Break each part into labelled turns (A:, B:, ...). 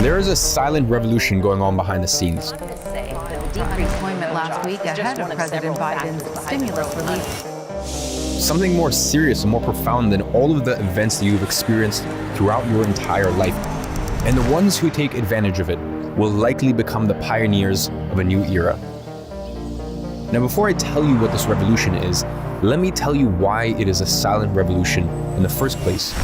A: There is a silent revolution going on behind the scenes.
B: Decreased employment last week ahead of President Biden's stimulus relief.
A: Something more serious and more profound than all of the events that you've experienced throughout your entire life. And the ones who take advantage of it will likely become the pioneers of a new era. Now, before I tell you what this revolution is, let me tell you why it is a silent revolution in the first place.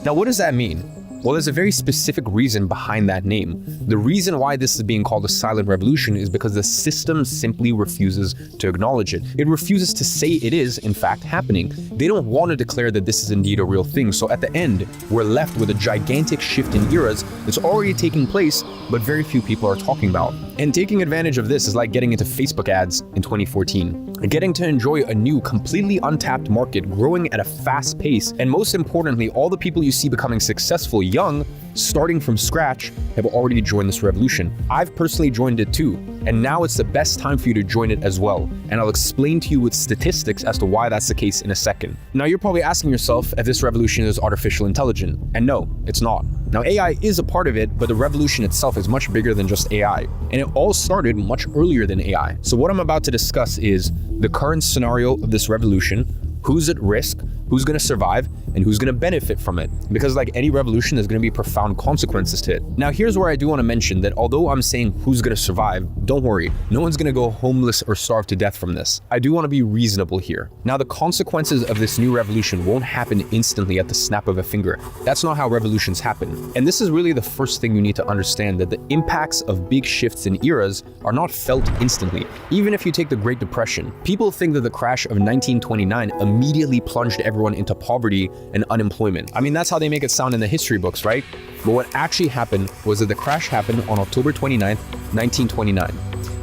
A: Now, what does that mean? Well, there's a very specific reason behind that name. The reason why this is being called a silent revolution is because the system simply refuses to acknowledge it. It refuses to say it is, in fact, happening. They don't want to declare that this is indeed a real thing. So at the end, we're left with a gigantic shift in eras that's already taking place, but very few people are talking about. And taking advantage of this is like getting into Facebook ads in 2014. Getting to enjoy a new, completely untapped market growing at a fast pace. And most importantly, all the people you see becoming successful young, starting from scratch, have already joined this revolution. I've personally joined it too, and now it's the best time for you to join it as well. And I'll explain to you with statistics as to why that's the case in a second. Now, you're probably asking yourself if this revolution is artificial intelligence, and no, it's not. Now, AI is a part of it, but the revolution itself is much bigger than just AI, and it all started much earlier than AI. So what I'm about to discuss is the current scenario of this revolution, who's at risk, who's going to survive, and who's going to benefit from it. Because like any revolution, there's going to be profound consequences to it. Now, here's where I do want to mention that although I'm saying who's going to survive, don't worry, no one's going to go homeless or starve to death from this. I do want to be reasonable here. Now, the consequences of this new revolution won't happen instantly at the snap of a finger. That's not how revolutions happen. And this is really the first thing you need to understand, that the impacts of big shifts in eras are not felt instantly. Even if you take the Great Depression, people think that the crash of 1929 immediately plunged everyone into poverty and unemployment. I mean, that's how they make it sound in the history books, right? But what actually happened was that the crash happened on October 29th, 1929.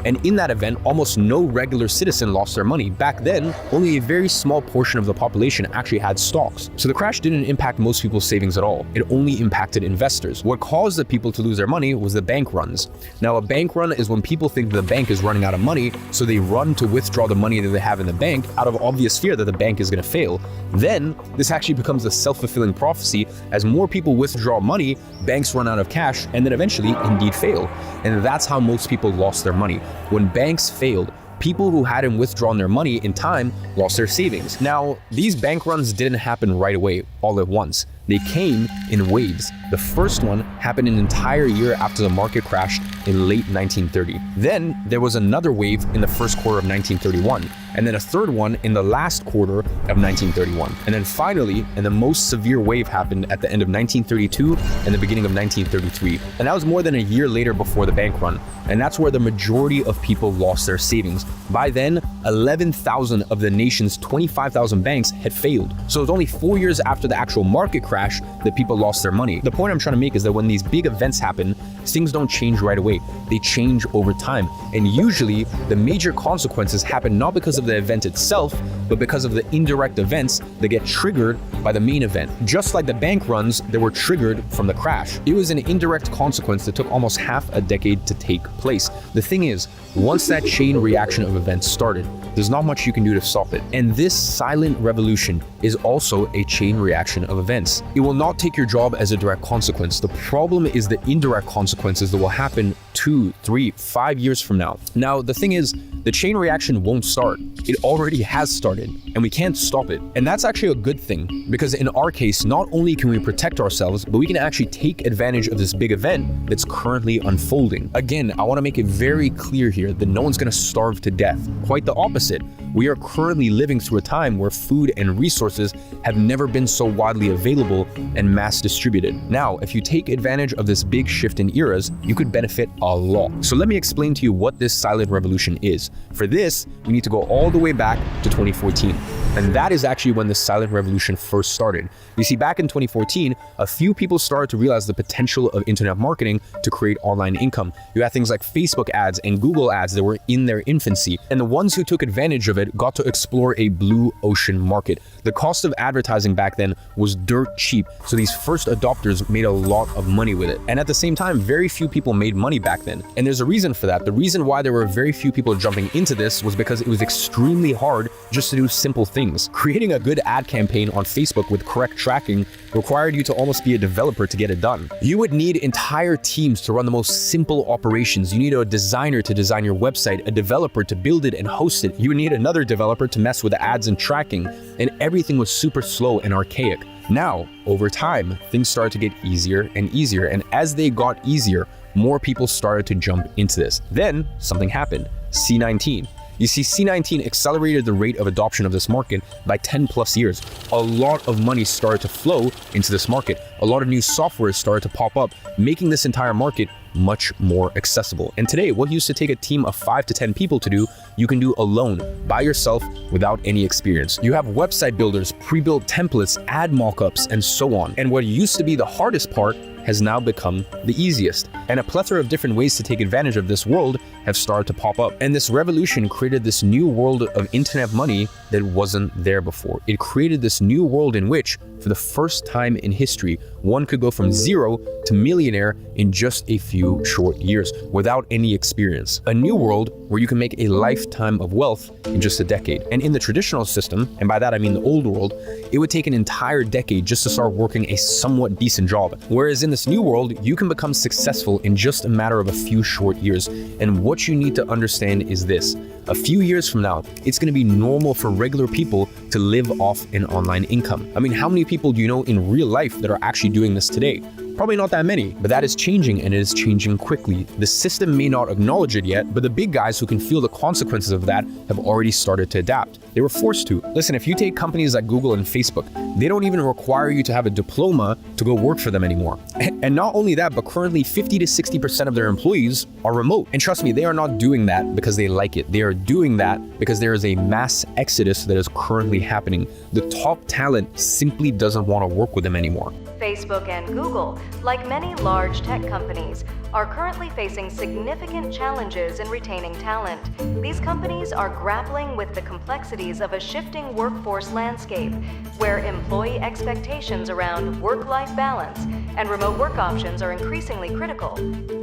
A: And in that event, almost no regular citizen lost their money. Back then, only a very small portion of the population actually had stocks. So the crash didn't impact most people's savings at all. It only impacted investors. What caused the people to lose their money was the bank runs. Now, a bank run is when people think the bank is running out of money, so they run to withdraw the money that they have in the bank out of obvious fear that the bank is going to fail. Then, this actually becomes a self-fulfilling prophecy. As more people withdraw money, banks run out of cash and then eventually indeed fail. And that's how most people lost their money. When banks failed, people who hadn't withdrawn their money in time lost their savings. Now, these bank runs didn't happen right away, all at once. They came in waves. The first one happened an entire year after the market crashed in late 1930. Then there was another wave in the first quarter of 1931, and then a third one in the last quarter of 1931. And then finally, and the most severe wave happened at the end of 1932 and the beginning of 1933. And that was more than a year later before the bank run. And that's where the majority of people lost their savings. By then, 11,000 of the nation's 25,000 banks had failed. So it was only 4 years after the actual market crash that people lost their money. The point I'm trying to make is that when these big events happen, things don't change right away. They change over time. And usually, the major consequences happen not because of the event itself, but because of the indirect events that get triggered by the main event. Just like the bank runs that were triggered from the crash. It was an indirect consequence that took almost half a decade to take place. The thing is, once that chain reaction of events started, there's not much you can do to stop it. And this silent revolution is also a chain reaction of events. It will not take your job as a direct consequence. The problem is the indirect consequences that will happen 2, 3, 5 years from now. Now, the thing is, the chain reaction won't start. It already has started, and we can't stop it. And that's actually a good thing, because in our case, not only can we protect ourselves, but we can actually take advantage of this big event that's currently unfolding. Again, I want to make it very clear here that no one's going to starve to death. Quite the opposite. We are currently living through a time where food and resources have never been so widely available and mass distributed. Now, if you take advantage of this big shift in eras, you could benefit a lot. So let me explain to you what this silent revolution is. For this, we need to go all the way back to 2014. And that is actually when the silent revolution first started. You see, back in 2014, a few people started to realize the potential of internet marketing to create online income. You had things like Facebook ads and Google ads that were in their infancy. And the ones who took advantage of it got to explore a blue ocean market. The cost of advertising back then was dirt cheap. So these first adopters made a lot of money with it. And at the same time, very few people made money back then. And there's a reason for that. The reason why there were very few people jumping into this was because it was extremely hard just to do simple things. things. Creating a good ad campaign on Facebook with correct tracking required you to almost be a developer to get it done. You would need entire teams to run the most simple operations. You need a designer to design your website, a developer to build it and host it. You would need another developer to mess with the ads and tracking, and everything was super slow and archaic. Now, over time, things started to get easier and easier, and as they got easier, more people started to jump into this. Then, something happened. C19. You see, C19 accelerated the rate of adoption of this market by 10 plus years. A lot of money started to flow into this market. A lot of new software started to pop up, making this entire market much more accessible. And today, what used to take a team of 5 to 10 people to do, you can do alone, by yourself, without any experience. You have website builders, pre-built templates, ad mockups, and so on. And what used to be the hardest part has now become the easiest. And a plethora of different ways to take advantage of this world have started to pop up. And this revolution created this new world of internet money that wasn't there before. It created this new world in which, for the first time in history, one could go from zero to millionaire in just a few short years without any experience. A new world where you can make a lifetime of wealth in just a decade. And in the traditional system, and by that I mean the old world, it would take an entire decade just to start working a somewhat decent job. Whereas in this new world, you can become successful in just a matter of a few short years. And what you need to understand is this: a few years from now, it's going to be normal for regular people to live off an online income. I mean, how many people do you know in real life that are actually doing this today? Probably not that many, but that is changing, and it is changing quickly. The system may not acknowledge it yet, but the big guys who can feel the consequences of that have already started to adapt. They were forced to. Listen, if you take companies like Google and Facebook, they don't even require you to have a diploma to go work for them anymore. And not only that, but currently 50 to 60% of their employees are remote. And trust me, they are not doing that because they like it. They are doing that because there is a mass exodus that is currently happening. The top talent simply doesn't want to work with them anymore.
C: Facebook and Google, like many large tech companies, are currently facing significant challenges in retaining talent. These companies are grappling with the complexities of a shifting workforce landscape, where employee expectations around work-life balance and remote work options are increasingly critical.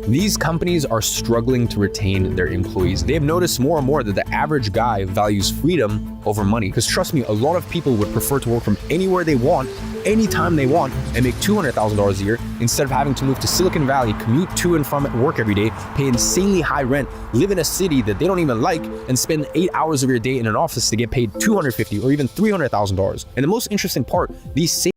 A: These companies are struggling to retain their employees. They have noticed more and more that the average guy values freedom over money. Because trust me, a lot of people would prefer to work from anywhere they want, anytime they want, and make $200,000 a year instead of having to move to Silicon Valley, commute to and from work every day, pay insanely high rent, live in a city that they don't even like, and spend 8 hours of your day in an office to get paid $250,000 or even $300,000. And the most interesting part, these same